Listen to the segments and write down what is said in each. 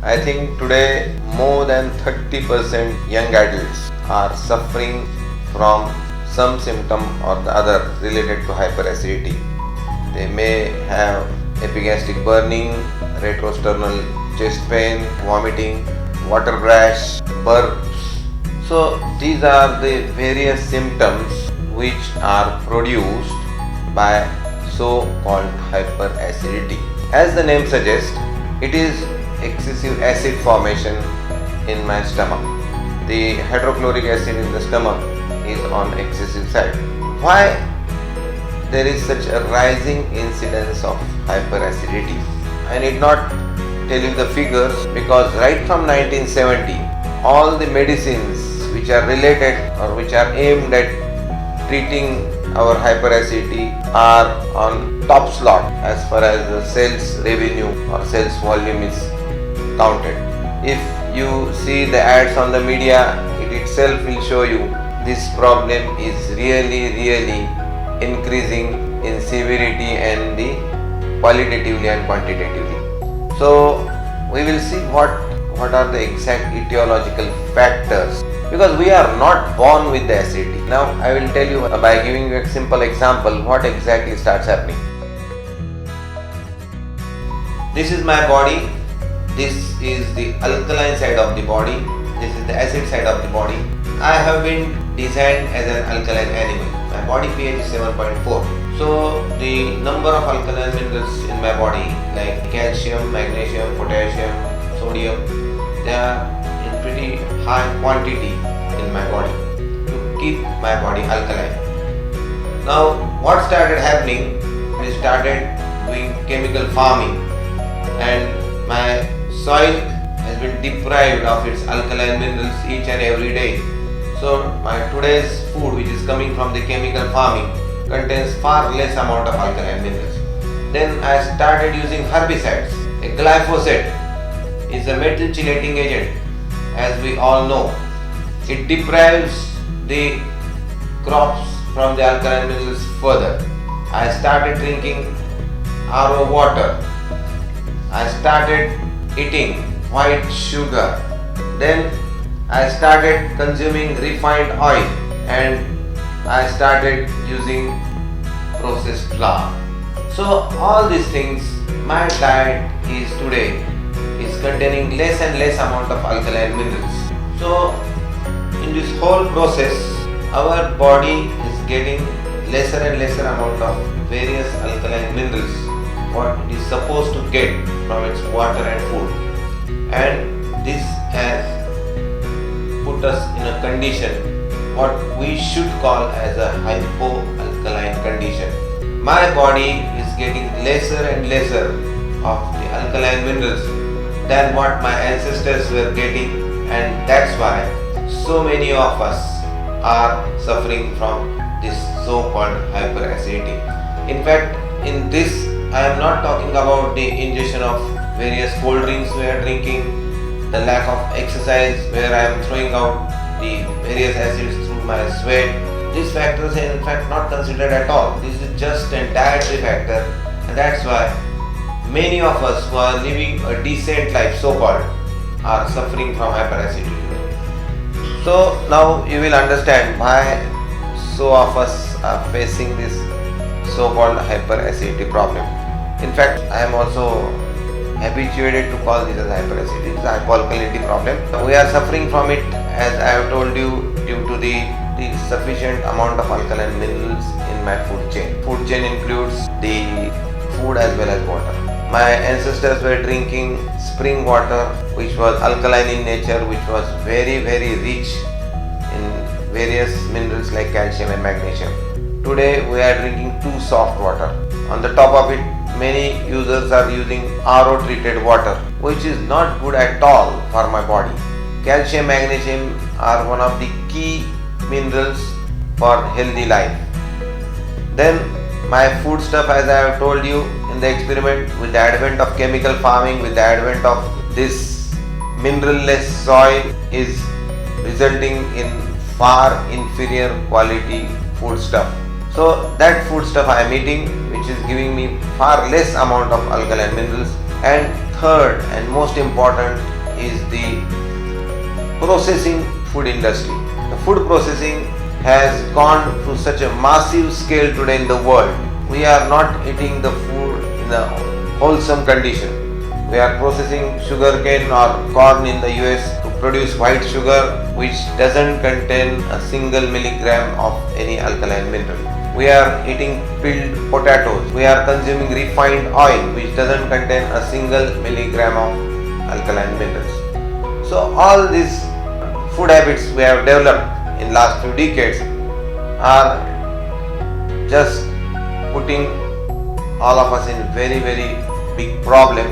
I think today more than 30% young adults are suffering from some symptom or the other related to hyperacidity. They may have epigastric burning, retrosternal chest pain, vomiting, water rash, burps. So these are the various symptoms which are produced by so-called hyperacidity. As the name suggests, it is excessive acid formation in my stomach. The hydrochloric acid in the stomach is on excessive side. Why there is such a rising incidence of hyperacidity? I need not tell you the figures because right from 1970, all the medicines which are related or which are aimed at treating our hyperacidity are on top slot as far as the sales revenue or sales volume is counted. If you see the ads on the media, it itself will show you this problem is really increasing in severity and the qualitatively and quantitatively. So we will see what are the exact etiological factors, because we are not born with the acidity. Now I will tell you by giving you a simple example what exactly starts happening. This is my body. This is the alkaline side of the body. This is the acid side of the body. I have been designed as an alkaline animal. My body pH is 7.4. So the number of alkaline minerals in my body like calcium, magnesium, potassium, sodium, they are in pretty high quantity in my body to keep my body alkaline. Now what started happening? We started doing chemical farming and my soil has been deprived of its alkaline minerals each and every day. So my today's food, which is coming from the chemical farming, contains far less amount of alkaline minerals. Then I started using herbicides. A glyphosate is a methylating agent, as we all know. It deprives the crops from the alkaline minerals further. I started drinking RO water. I started eating white sugar. Then I started consuming refined oil and I started using processed flour. So all these things, my diet is today is containing less and less amount of alkaline minerals. So in this whole process, our body is getting lesser and lesser amount of various alkaline minerals what it is supposed to get from its water and food, and this has put us in a condition what we should call as a hypoalkaline condition. My body is getting lesser and lesser of the alkaline minerals than what my ancestors were getting, and that's why so many of us are suffering from this so-called hyperacidity. In fact, in this I am not talking about the ingestion of various cold drinks we are drinking, the lack of exercise where I am throwing out the various acids through my sweat. These factors are in fact not considered at all. This is just a dietary factor, and that's why many of us who are living a decent life, so-called, are suffering from hyperacidity. So now you will understand why so of us are facing this so-called hyperacidity problem. In fact, I am also habituated to call this as hyperacidity, it's a hypoalkalinity problem. We are suffering from it, as I have told you, due to the sufficient amount of alkaline minerals in my food chain. Food chain includes the food as well as water. My ancestors were drinking spring water which was alkaline in nature, which was very rich in various minerals like calcium and magnesium. Today we are drinking too soft water. On the top of it, many users are using RO treated water, which is not good at all for my body. Calcium, magnesium are one of the key minerals for healthy life. Then my food stuff, as I have told you in the experiment, with the advent of chemical farming, with the advent of this mineral-less soil, is resulting in far inferior quality food stuff. So that food stuff I am eating, which is giving me far less amount of alkaline minerals. And third and most important, is the processing food industry. The food processing has gone to such a massive scale today in the world. We are not eating the food in a wholesome condition. We are processing sugarcane or corn in the US to produce white sugar which doesn't contain a single milligram of any alkaline mineral. We are eating peeled potatoes. We are consuming refined oil which doesn't contain a single milligram of alkaline minerals. So all these food habits we have developed in last few decades are just putting all of us in very big problem,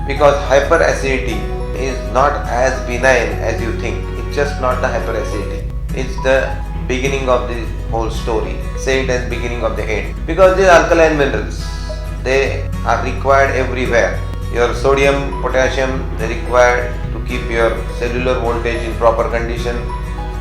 because hyperacidity is not as benign as you think. It's just not the hyperacidity. It's the beginning of the whole story. Say it as beginning of the end. Because these alkaline minerals, they are required everywhere. Your sodium, potassium, they required to keep your cellular voltage in proper condition.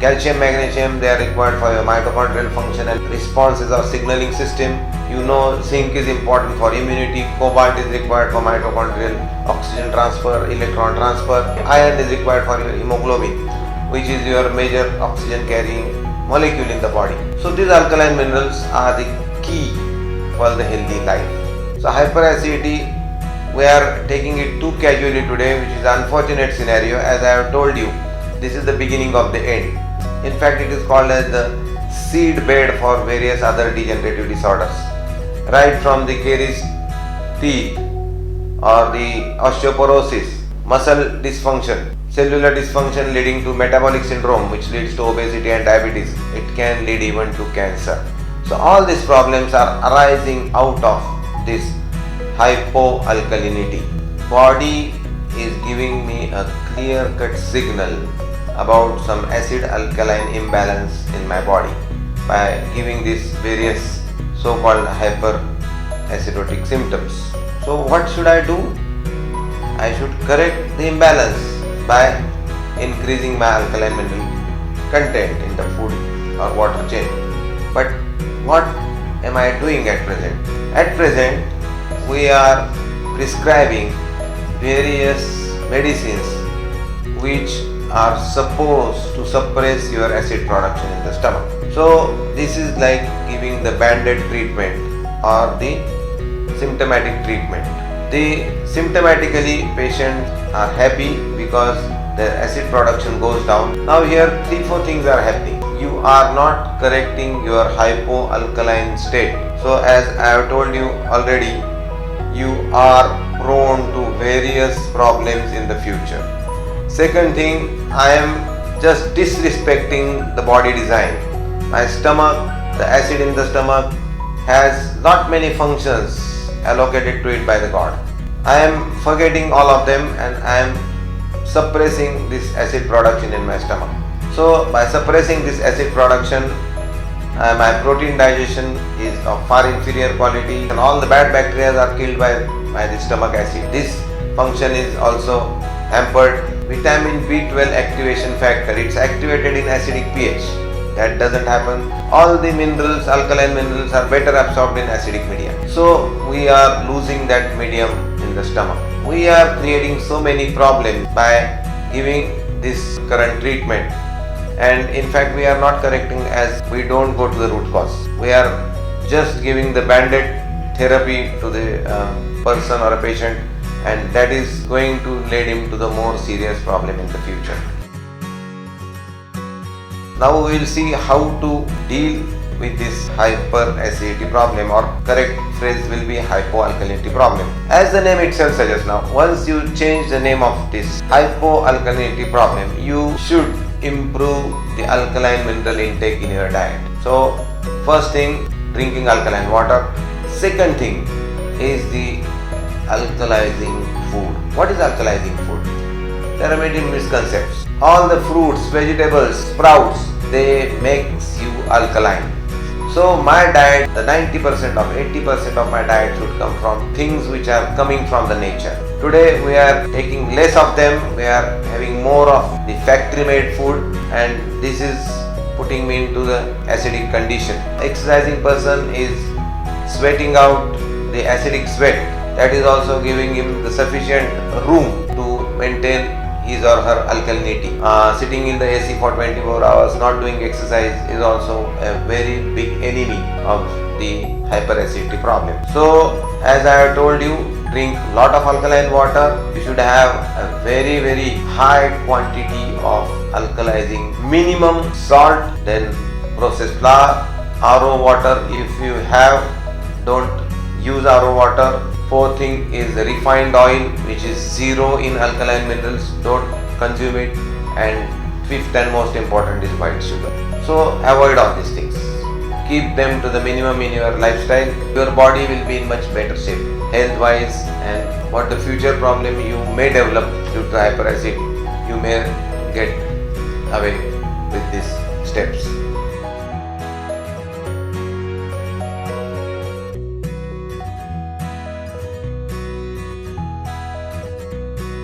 Calcium, magnesium, they are required for your mitochondrial function and responses of signaling system. You know, zinc is important for immunity, cobalt is required for mitochondrial oxygen transfer, electron transfer, iron is required for your hemoglobin, which is your major oxygen carrying molecule in the body. So these alkaline minerals are the key for the healthy life. So hyperacidity, we are taking it too casually today, which is an unfortunate scenario. As I have told you, this is the beginning of the end. In fact, it is called as the seed bed for various other degenerative disorders. Right from the caries teeth or the osteoporosis, muscle dysfunction, cellular dysfunction leading to metabolic syndrome, which leads to obesity and diabetes. It can lead even to cancer. So all these problems are arising out of this hypoalkalinity. Body is giving me a clear-cut signal about some acid alkaline imbalance in my body by giving these various so-called hyperacidotic symptoms. So what should I do? I should correct the imbalance by increasing my alkaline mineral content in the food or water chain. But what am I doing at present? At present, we are prescribing various medicines which are supposed to suppress your acid production in the stomach. So this is like giving the band-aid treatment or the symptomatic treatment. The symptomatically patients are happy because their acid production goes down. Now here 3-4 things are happening. You are not correcting your hypoalkaline state. So as I have told you already, you are prone to various problems in the future. Second thing, I am just disrespecting the body design. My stomach, the acid in the stomach has not many functions allocated to it by the God. I am forgetting all of them and I am suppressing this acid production in my stomach. So by suppressing this acid production, my protein digestion is of far inferior quality and all the bad bacteria are killed by the stomach acid. This function is also hampered. Vitamin B12 activation factor, it's activated in acidic pH. That doesn't happen. All the minerals, alkaline minerals, are better absorbed in acidic medium. So we are losing that medium in the stomach. We are creating so many problems by giving this current treatment, and in fact we are not correcting as we don't go to the root cause. We are just giving the band-aid therapy to the person or a patient, and that is going to lead him to the more serious problem in the future. Now we will see how to deal with this hyperacidity problem, or correct phrase will be hypoalkalinity problem. As the name itself suggests, now once you change the name of this hypoalkalinity problem, you should improve the alkaline mineral intake in your diet. So first thing, drinking alkaline water. Second thing is the alkalizing food. What is alkalizing food? There are many misconceptions. All the fruits, vegetables, sprouts, they makes you alkaline. So my diet, the 90% of 80% of my diet should come from things which are coming from the nature. Today we are taking less of them, we are having more of the factory made food, and this is putting me into the acidic condition. Exercising person is sweating out the acidic sweat. That is also giving him the sufficient room to maintain his or her alkalinity. Sitting in the AC for 24 hours, not doing exercise is also a very big enemy of the hyperacidity problem. So as I have told you, drink lot of alkaline water. You should have a very high quantity of alkalizing minimum salt, then processed flour, RO water if you have, don't use RO water. Fourth thing is the refined oil, which is zero in alkaline minerals, don't consume it. And fifth and most important is white sugar. So avoid all these things. Keep them to the minimum in your lifestyle. Your body will be in much better shape health wise, and what the future problem you may develop due to hyperacidity, you may get away with these steps.